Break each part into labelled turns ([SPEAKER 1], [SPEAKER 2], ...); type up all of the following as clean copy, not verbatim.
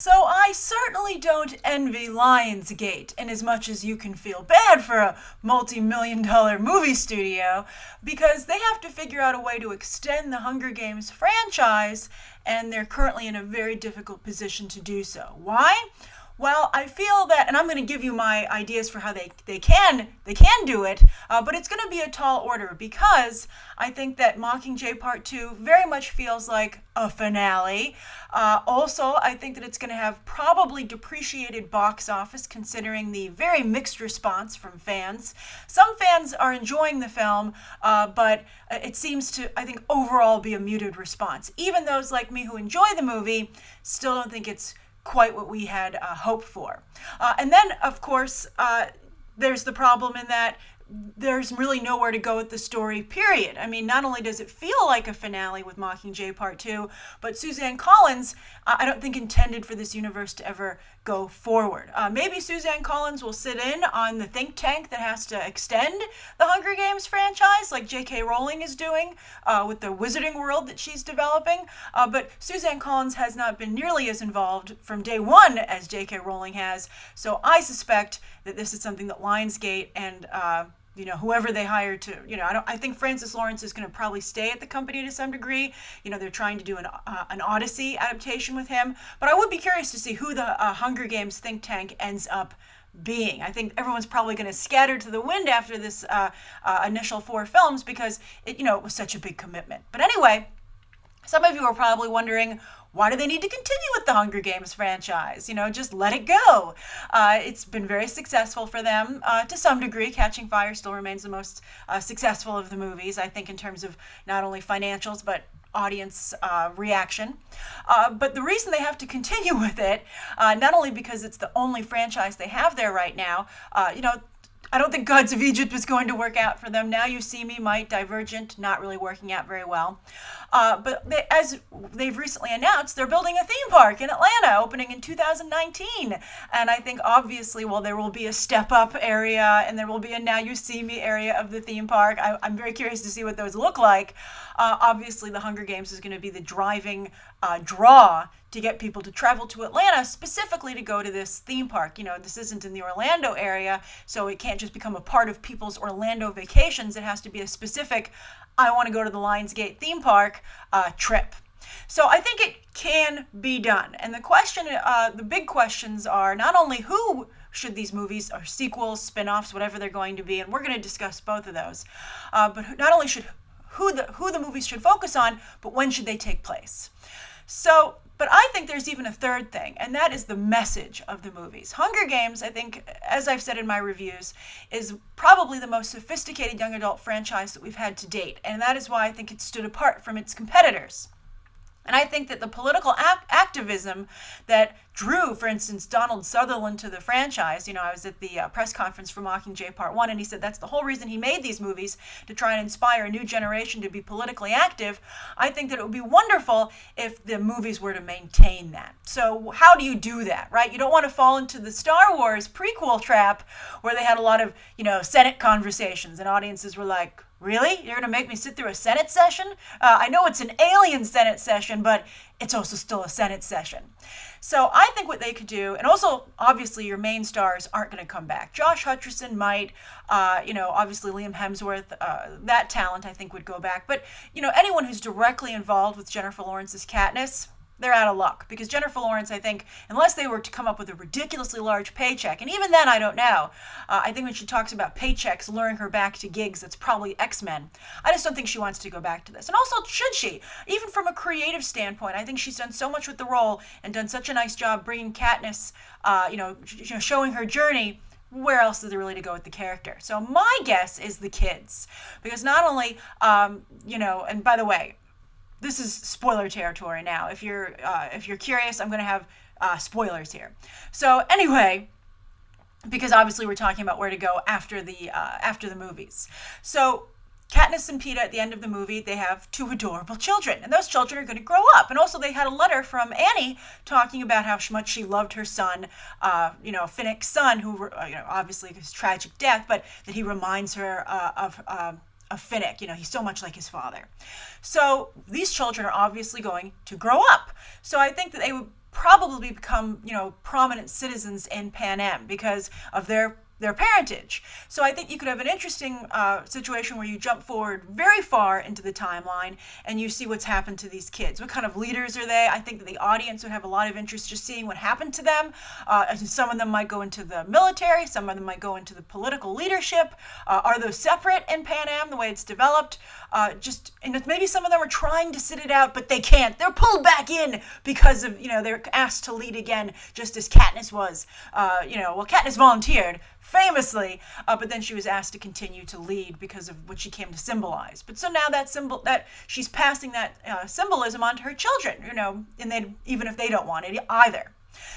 [SPEAKER 1] So I certainly don't envy Lionsgate in as much as you can feel bad for a multi-million dollar movie studio because they have to figure out a way to extend the Hunger Games franchise and they're currently in a very difficult position to do so. Why? Well, I feel that, and I'm going to give you my ideas for how they can do it, but it's going to be a tall order because I think that Mockingjay Part 2 very much feels like a finale. Also, I think that it's going to have probably depreciated box office considering the very mixed response from fans. Some fans are enjoying the film, but it seems to, I think, overall be a muted response. Even those like me who enjoy the movie still don't think it's quite what we had hoped for. And then, of course, there's the problem in that there's really nowhere to go with the story, period. I mean, not only does it feel like a finale with Mockingjay Part 2, but Suzanne Collins, I don't think intended for this universe to ever go forward. Maybe Suzanne Collins will sit in on the think tank that has to extend the Hunger Games franchise, like J.K. Rowling is doing with the Wizarding World that she's developing. But Suzanne Collins has not been nearly as involved from day one as J.K. Rowling has. So I suspect that this is something that Lionsgate and whoever they hire to, I think Francis Lawrence is going to probably stay at the company to some degree. They're trying to do an Odyssey adaptation with him. But I would be curious to see who the Hunger Games think tank ends up being. I think everyone's probably going to scatter to the wind after this initial 4 films because it was such a big commitment. But anyway, some of you are probably wondering, why do they need to continue with the Hunger Games franchise? Just let it go. It's been very successful for them to some degree. Catching Fire still remains the most successful of the movies, I think, in terms of not only financials, but audience reaction. But the reason they have to continue with it, not only because it's the only franchise they have there right now, I don't think Gods of Egypt is going to work out for them. Now You See Me might, Divergent, not really working out very well. But as they've recently announced, they're building a theme park in Atlanta, opening in 2019. And I think obviously, there will be a step-up area and there will be a Now You See Me area of the theme park. I'm very curious to see what those look like. Obviously, the Hunger Games is going to be the driving draw to get people to travel to Atlanta specifically to go to this theme park. This isn't in the Orlando area, so it can't just become a part of people's Orlando vacations. It has to be a specific, I want to go to the Lionsgate theme park trip. So I think it can be done. And the big questions are not only who should these movies or sequels, spin-offs, whatever they're going to be, and we're going to discuss both of those, but not only who the movies should focus on, but when should they take place. But I think there's even a third thing, and that is the message of the movies. Hunger Games, I think, as I've said in my reviews, is probably the most sophisticated young adult franchise that we've had to date, and that is why I think it stood apart from its competitors. And I think that the political activism that drew, for instance, Donald Sutherland to the franchise, I was at the press conference for Mockingjay Part 1, and he said that's the whole reason he made these movies, to try and inspire a new generation to be politically active. I think that it would be wonderful if the movies were to maintain that. So how do you do that, right? You don't want to fall into the Star Wars prequel trap where they had a lot of, Senate conversations, and audiences were like, really? You're going to make me sit through a Senate session? I know it's an alien Senate session, but it's also still a Senate session. So I think what they could do, and also obviously your main stars aren't going to come back. Josh Hutcherson might, obviously Liam Hemsworth, that talent I think would go back. But, anyone who's directly involved with Jennifer Lawrence's Katniss, they're out of luck. Because Jennifer Lawrence, I think, unless they were to come up with a ridiculously large paycheck, and even then I don't know, I think when she talks about paychecks luring her back to gigs, that's probably X-Men. I just don't think she wants to go back to this. And also, should she? Even from a creative standpoint, I think she's done so much with the role and done such a nice job bringing Katniss, showing her journey. Where else is there really to go with the character? So my guess is the kids. Because not only, and by the way, this is spoiler territory now. If you're curious, I'm going to have spoilers here. So anyway, because obviously we're talking about where to go after the movies. So Katniss and Peeta, at the end of the movie, they have 2 adorable children, and those children are going to grow up. And also they had a letter from Annie talking about how much she loved her son, Finnick's son, who, obviously his tragic death, but that he reminds her of Finnick. He's so much like his father. So these children are obviously going to grow up. So I think that they would probably become, prominent citizens in Panem because of their parentage. So I think you could have an interesting situation where you jump forward very far into the timeline and you see what's happened to these kids. What kind of leaders are they? I think that the audience would have a lot of interest just seeing what happened to them. Some of them might go into the military. Some of them might go into the political leadership. Are those separate in Pan Am, the way it's developed? And maybe some of them are trying to sit it out, but they can't. They're pulled back in because of, they're asked to lead again, just as Katniss was. Katniss volunteered, famously, but then she was asked to continue to lead because of what she came to symbolize. But so now that she's passing that symbolism on to her children, and even if they don't want it either.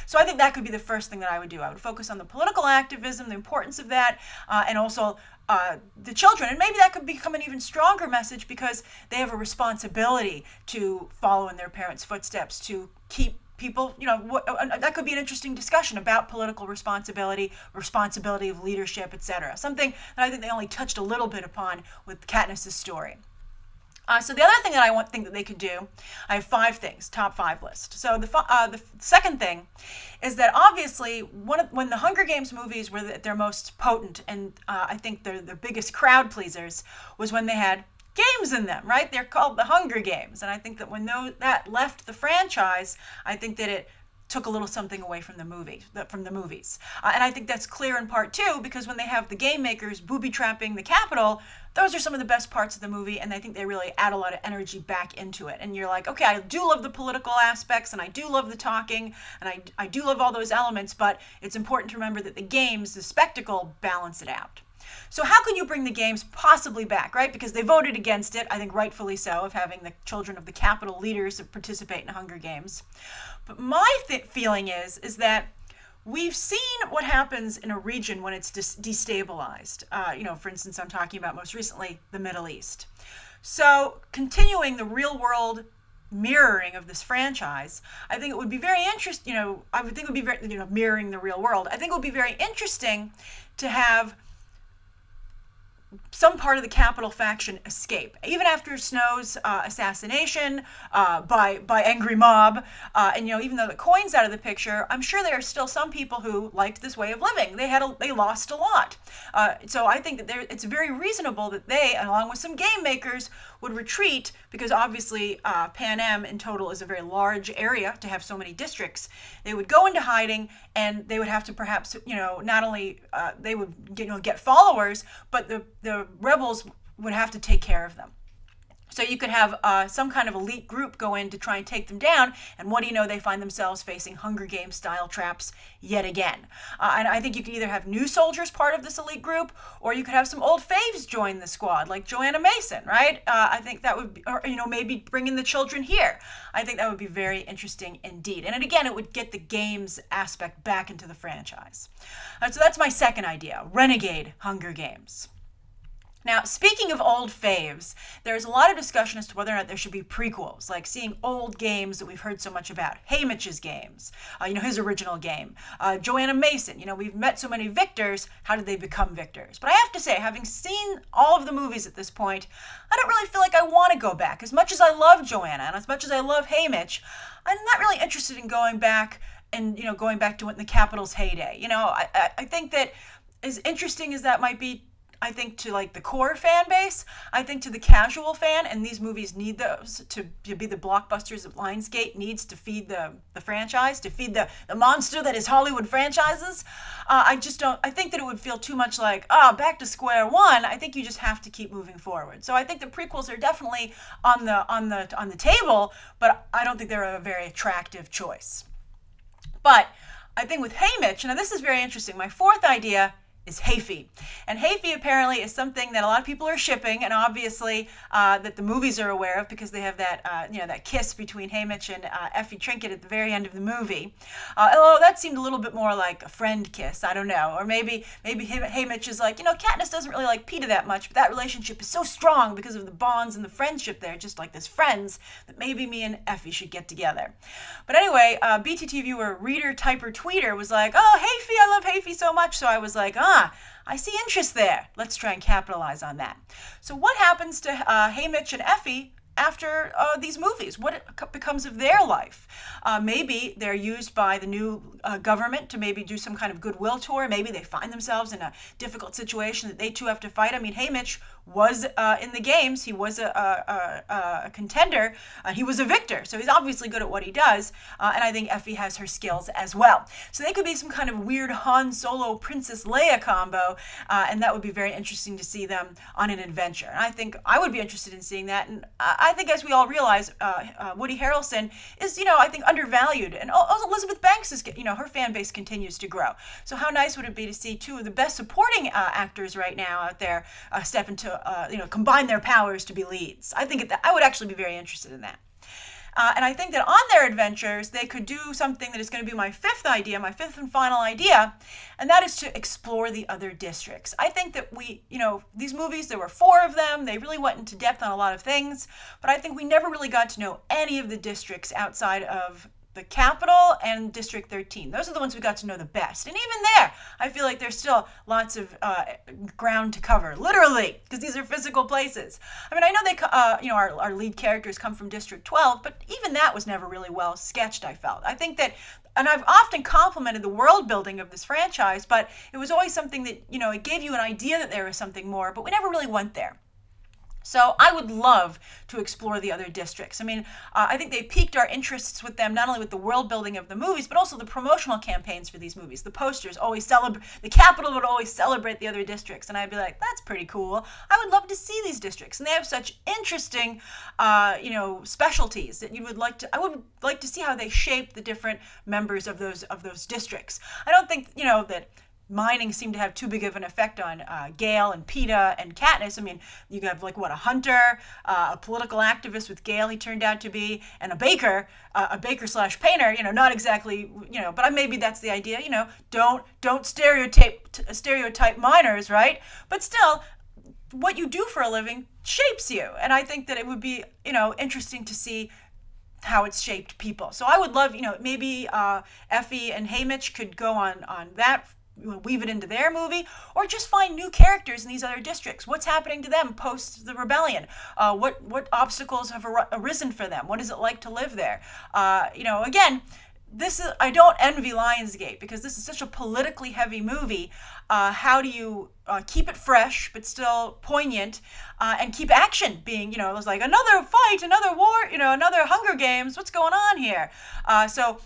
[SPEAKER 1] So I think that could be the first thing that I would do. I would focus on the political activism, the importance of that, and also the children. And maybe that could become an even stronger message because they have a responsibility to follow in their parents' footsteps, to keep people, that could be an interesting discussion about political responsibility of leadership, etc. Something that I think they only touched a little bit upon with Katniss' story. So the other thing that I think that they could do, I have 5 things, top 5 list. So the second thing is that obviously when the Hunger Games movies were at their most potent, and I think they're the biggest crowd pleasers, was when they had games in them, right? They're called the Hunger Games. And I think that when that left the franchise, I think that it took a little something away from the movies. And I think that's clear in part 2, because when they have the game makers booby-trapping the Capitol, those are some of the best parts of the movie, and I think they really add a lot of energy back into it. And you're like, okay, I do love the political aspects, and I do love the talking, and I do love all those elements, but it's important to remember that the games, the spectacle, balance it out. So how can you bring the games possibly back, right? Because they voted against it, I think rightfully so, of having the children of the Capitol leaders participate in Hunger Games. But my feeling is that we've seen what happens in a region when it's destabilized. For instance, I'm talking about most recently the Middle East. So continuing the real world mirroring of this franchise, I think it would be very interesting, I would think it would be very, mirroring the real world. I think it would be very interesting to have some part of the Capitol faction escape. Even after Snow's assassination by angry mob, and even though the coin's out of the picture, I'm sure there are still some people who liked this way of living. They lost a lot. So I think that it's very reasonable that they, along with some game makers, would retreat, because obviously Pan Am in total is a very large area to have so many districts. They would go into hiding, and they would have to perhaps, not only they would get followers, but the rebels would have to take care of them. So you could have some kind of elite group go in to try and take them down, and what do you know, they find themselves facing Hunger Games style traps yet again. And I think you could either have new soldiers part of this elite group, or you could have some old faves join the squad, like Johanna Mason, right? I think that would be, or maybe bring in the children here. I think that would be very interesting indeed. And again, it would get the games aspect back into the franchise. So that's my second idea, Renegade Hunger Games. Now, speaking of old faves, there's a lot of discussion as to whether or not there should be prequels, like seeing old games that we've heard so much about. Haymitch's games, his original game. Johanna Mason, we've met so many victors, how did they become victors? But I have to say, having seen all of the movies at this point, I don't really feel like I want to go back. As much as I love Johanna, and as much as I love Haymitch, I'm not really interested in going back and, going back to the Capitol's heyday. I think that as interesting as that might be, I think to the core fan base, I think to the casual fan, and these movies need those to be the blockbusters that Lionsgate needs to feed the franchise, to feed the monster that is Hollywood franchises. I think that it would feel too much like, back to square one. I think you just have to keep moving forward. So I think the prequels are definitely on the table, but I don't think they're a very attractive choice. But I think with Haymitch, now this is very interesting. My fourth idea is Hayffie. And Hayffie apparently is something that a lot of people are shipping, and obviously that the movies are aware of, because they have that that kiss between Haymitch and Effie Trinket at the very end of the movie. Although that seemed a little bit more like a friend kiss, I don't know. Or maybe Haymitch is like, Katniss doesn't really like Peeta that much, but that relationship is so strong because of the bonds and the friendship there, just like this friends, that maybe me and Effie should get together. But anyway, BTT viewer, reader, typer, tweeter was like, oh, Hayffie, I love Hayffie so much. So I was like, I see interest there. Let's try and capitalize on that. So what happens to Haymitch and Effie after these movies? What becomes of their life? Maybe they're used by the new government to maybe do some kind of goodwill tour. Maybe they find themselves in a difficult situation that they too have to fight. I mean, Haymitch was in the games. He was a contender. He was a victor. So he's obviously good at what he does. And I think Effie has her skills as well. So they could be some kind of weird Han Solo Princess Leia combo. And that would be very interesting to see them on an adventure. And I think I would be interested in seeing that. And I think, as we all realize, Woody Harrelson is, I think undervalued. And also Elizabeth Banks is, her fan base continues to grow. So how nice would it be to see two of the best supporting actors right now out there step into, combine their powers to be leads. I think I would actually be very interested in that. And I think that on their adventures, they could do something that is going to be my fifth and final idea, and that is to explore the other districts. I think that these movies, there were 4 of them. They really went into depth on a lot of things, but I think we never really got to know any of the districts outside of the capital and District 13. Those are the ones we got to know the best. And even there, I feel like there's still lots of ground to cover, literally, because these are physical places. I mean, I know our lead characters come from District 12, but even that was never really well sketched, I felt. I think that, and I've often complimented the world building of this franchise, but it was always something that, it gave you an idea that there was something more, but we never really went there. So I would love to explore the other districts. I mean, I think they piqued our interests with them, not only with the world building of the movies, but also the promotional campaigns for these movies. The posters always the capital would always celebrate the other districts. And I'd be like, that's pretty cool. I would love to see these districts. And they have such interesting, specialties that I would like to see how they shape the different members of those districts. I don't think, that mining seemed to have too big of an effect on Gale and Peeta and Katniss. I mean, you have a hunter, a political activist with Gale he turned out to be, and a baker slash painter. Not exactly, but maybe that's the idea. Don't stereotype miners, right? But still, what you do for a living shapes you, and I think that it would be, interesting to see how it's shaped people. So I would love, maybe Effie and Haymitch could go on that, weave it into their movie, or just find new characters in these other districts. What's happening to them post the rebellion? What obstacles have arisen for them? What is it like to live there? Again, I don't envy Lionsgate because this is such a politically heavy movie. How do you keep it fresh but still poignant, and keep action being, it was like another fight, another war, another Hunger Games. What's going on here? So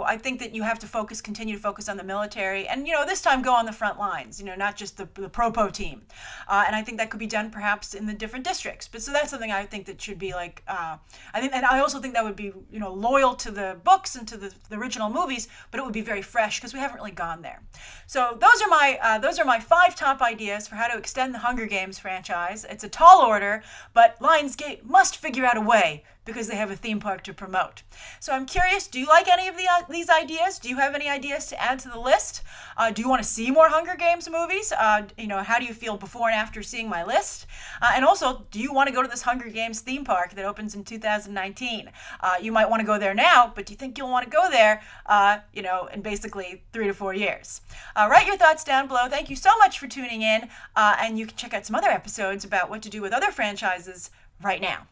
[SPEAKER 1] I think that you have to continue to focus on the military, and this time go on the front lines. Not just the Propo team. And I think that could be done perhaps in the different districts. But so that's something I think that should be like. And I also think that would be loyal to the books and to the original movies, but it would be very fresh because we haven't really gone there. So those are my 5 top ideas for how to extend the Hunger Games franchise. It's a tall order, but Lionsgate must figure out a way because they have a theme park to promote. So I'm curious, do you like any of these ideas? Do you have any ideas to add to the list? Do you want to see more Hunger Games movies? How do you feel before and after seeing my list? And also, do you want to go to this Hunger Games theme park that opens in 2019? You might want to go there now, but do you think you'll want to go there, in basically 3 to 4 years? Write your thoughts down below. Thank you so much for tuning in, and you can check out some other episodes about what to do with other franchises right now.